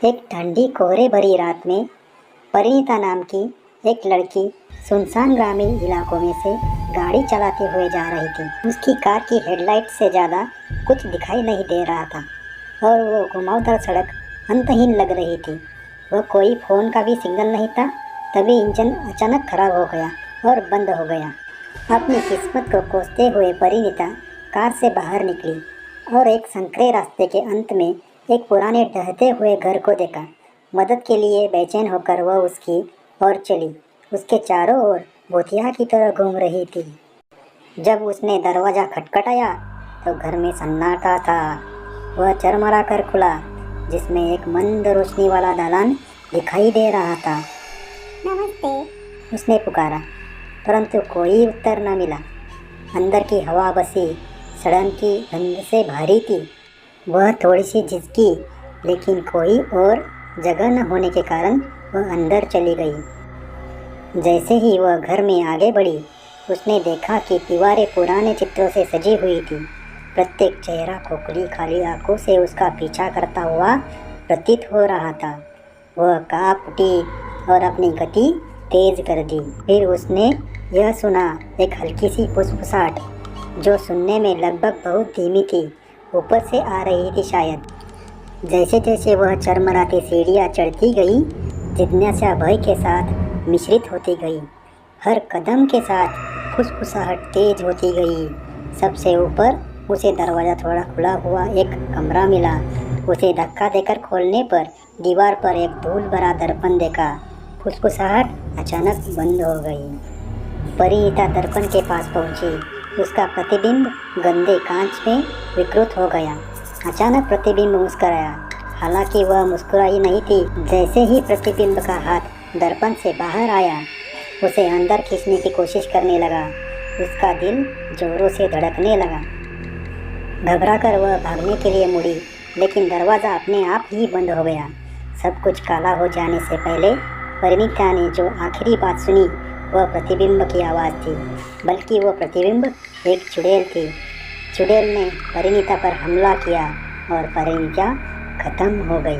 एक ठंडी कोहरे भरी रात में परिणीता नाम की एक लड़की सुनसान ग्रामीण इलाकों में से गाड़ी चलाते हुए जा रही थी। उसकी कार की हेडलाइट से ज़्यादा कुछ दिखाई नहीं दे रहा था और वो घुमावदार सड़क अंतहीन लग रही थी। वह कोई फ़ोन का भी सिग्नल नहीं था। तभी इंजन अचानक खराब हो गया और बंद हो गया। अपनी किस्मत को कोसते हुए परिणीता कार से बाहर निकली और एक संकरे रास्ते के अंत में एक पुराने ढहते हुए घर को देखा। मदद के लिए बेचैन होकर वह उसकी ओर चली। उसके चारों ओर भूतिया की तरह घूम रही थी। जब उसने दरवाज़ा खटखटाया तो घर में सन्नाटा था। वह चरमरा कर खुला, जिसमें एक मंद रोशनी वाला दालान दिखाई दे रहा था। नमस्ते, उसने पुकारा, परंतु कोई उत्तर न मिला। अंदर की हवा बसी सड़न की गंध से भारी थी। वह थोड़ी सी झिझकी, लेकिन कोई और जगह न होने के कारण वह अंदर चली गई। जैसे ही वह घर में आगे बढ़ी, उसने देखा कि दीवारें पुराने चित्रों से सजी हुई थी। प्रत्येक चेहरा खोखली खाली आंखों से उसका पीछा करता हुआ प्रतीत हो रहा था। वह काँप उठी और अपनी गति तेज कर दी। फिर उसने यह सुना, एक हल्की सी फुसफुसाहट जो सुनने में लगभग बहुत धीमी थी, ऊपर से आ रही थी शायद। जैसे जैसे वह चरमराती सीढ़ियाँ चढ़ती गई, जिज्ञासा भय के साथ मिश्रित होती गई। हर कदम के साथ फुसफुसाहट तेज होती गई। सबसे ऊपर उसे दरवाज़ा थोड़ा खुला हुआ एक कमरा मिला। उसे धक्का देकर खोलने पर दीवार पर एक धूल भरा दर्पण देखा। फुसफुसाहट अचानक बंद हो गई। परिणीता दर्पण के पास पहुंची। उसका प्रतिबिंब गंदे कांच में विकृत हो गया। अचानक प्रतिबिंब मुस्कुराया, हालांकि वह मुस्कुराई नहीं थी। जैसे ही प्रतिबिंब का हाथ दर्पण से बाहर आया, उसे अंदर खींचने की कोशिश करने लगा। उसका दिल जोरों से धड़कने लगा। घबराकर वह भागने के लिए मुड़ी, लेकिन दरवाज़ा अपने आप ही बंद हो गया। सब कुछ काला हो जाने से पहले परिणीता ने जो आखिरी बात सुनी, वह प्रतिबिंब की आवाज़ थी, बल्कि वह प्रतिबिंब एक चुड़ैल थी। चुड़ैल ने परिणीता पर हमला किया और परिणीता खत्म हो गई।